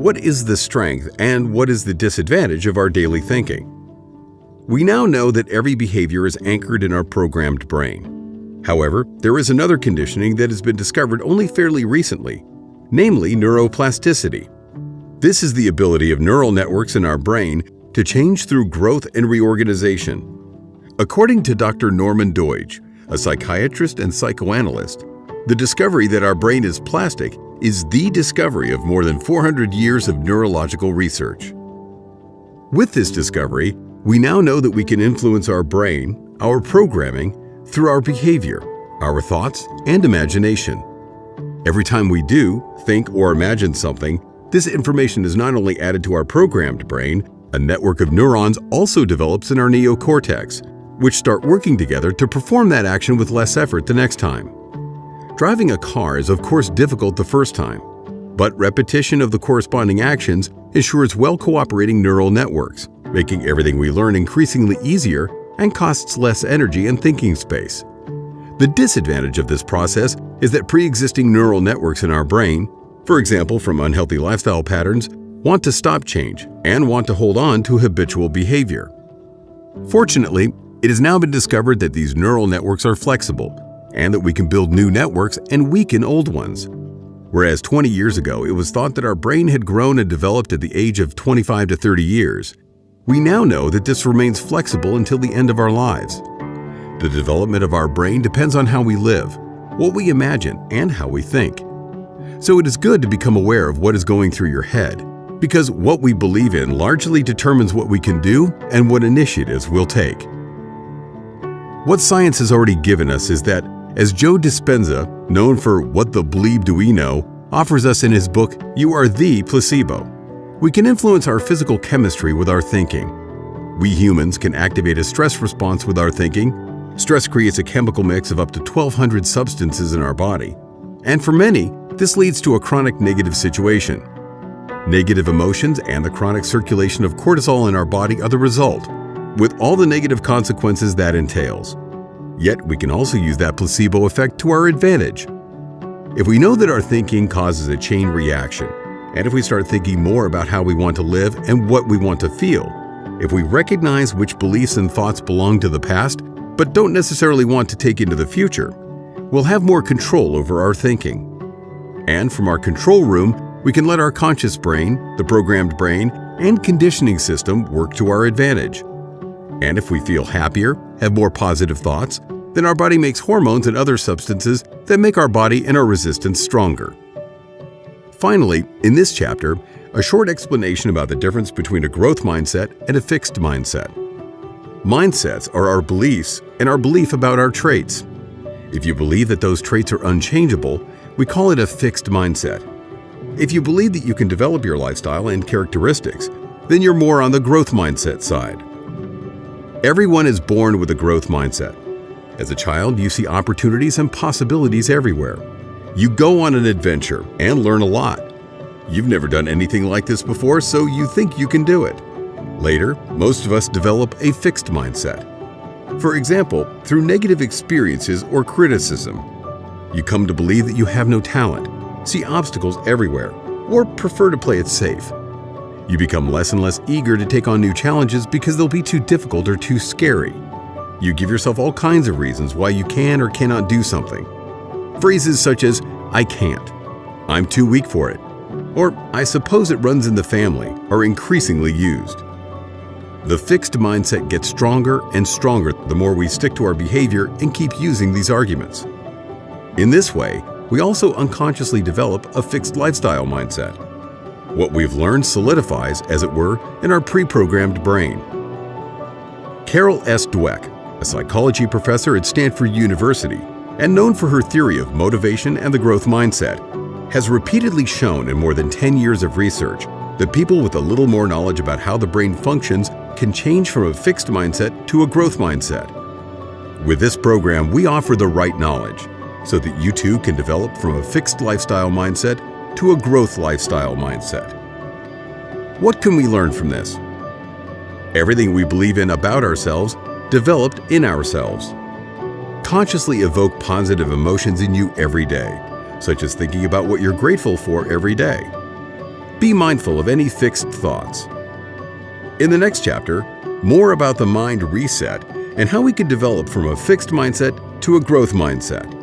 What is the strength and what is the disadvantage of our daily thinking? We now know that every behavior is anchored in our programmed brain. However, there is another conditioning that has been discovered only fairly recently, namely neuroplasticity. This is the ability of neural networks in our brain to change through growth and reorganization. According to Dr. Norman Doidge, a psychiatrist and psychoanalyst, the discovery that our brain is plastic is the discovery of more than 400 years of neurological research. With this discovery, we now know that we can influence our brain, our programming, through our behavior, our thoughts, and imagination. Every time we do, think, or imagine something, this information is not only added to our programmed brain, a network of neurons also develops in our neocortex, which start working together to perform that action with less effort the next time. Driving a car is of course difficult the first time, but repetition of the corresponding actions ensures well-cooperating neural networks, making everything we learn increasingly easier and costs less energy and thinking space. The disadvantage of this process is that pre-existing neural networks in our brain, for example from unhealthy lifestyle patterns, want to stop change and want to hold on to habitual behavior. Fortunately, it has now been discovered that these neural networks are flexible and that we can build new networks and weaken old ones. Whereas 20 years ago it was thought that our brain had grown and developed at the age of 25 to 30 years, we now know that this remains flexible until the end of our lives. The development of our brain depends on how we live, what we imagine, and how we think. So it is good to become aware of what is going through your head, because what we believe in largely determines what we can do and what initiatives we'll take. What science has already given us is that, as Joe Dispenza, known for What the Bleep Do We Know, offers us in his book, You Are the Placebo, we can influence our physical chemistry with our thinking. We humans can activate a stress response with our thinking. Stress creates a chemical mix of up to 1,200 substances in our body. And for many, this leads to a chronic negative situation. Negative emotions and the chronic circulation of cortisol in our body are the result, with all the negative consequences that entails. Yet we can also use that placebo effect to our advantage. If we know that our thinking causes a chain reaction, and if we start thinking more about how we want to live and what we want to feel, if we recognize which beliefs and thoughts belong to the past but don't necessarily want to take into the future, we'll have more control over our thinking. And from our control room, we can let our conscious brain, the programmed brain, and conditioning system work to our advantage. And if we feel happier, have more positive thoughts, then our body makes hormones and other substances that make our body and our resistance stronger. Finally, in this chapter, a short explanation about the difference between a growth mindset and a fixed mindset. Mindsets are our beliefs and our belief about our traits. If you believe that those traits are unchangeable, we call it a fixed mindset. If you believe that you can develop your lifestyle and characteristics, then you're more on the growth mindset side. Everyone is born with a growth mindset. As a child, you see opportunities and possibilities everywhere. You go on an adventure and learn a lot. You've never done anything like this before, so you think you can do it. Later, most of us develop a fixed mindset. For example, through negative experiences or criticism. You come to believe that you have no talent, see obstacles everywhere, or prefer to play it safe. You become less and less eager to take on new challenges because they'll be too difficult or too scary. You give yourself all kinds of reasons why you can or cannot do something. Phrases such as, I can't, I'm too weak for it, or I suppose it runs in the family are increasingly used. The fixed mindset gets stronger and stronger the more we stick to our behavior and keep using these arguments. In this way, we also unconsciously develop a fixed lifestyle mindset. What we've learned solidifies, as it were, in our pre-programmed brain. Carol S. Dweck, a psychology professor at Stanford University, and known for her theory of motivation and the growth mindset, has repeatedly shown in more than 10 years of research that people with a little more knowledge about how the brain functions can change from a fixed mindset to a growth mindset. With this program, we offer the right knowledge so that you too can develop from a fixed lifestyle mindset to a growth lifestyle mindset. What can we learn from this? Everything we believe in about ourselves developed in ourselves. Consciously evoke positive emotions in you every day, such as thinking about what you're grateful for every day. Be mindful of any fixed thoughts. In the next chapter, more about the mind reset and how we can develop from a fixed mindset to a growth mindset.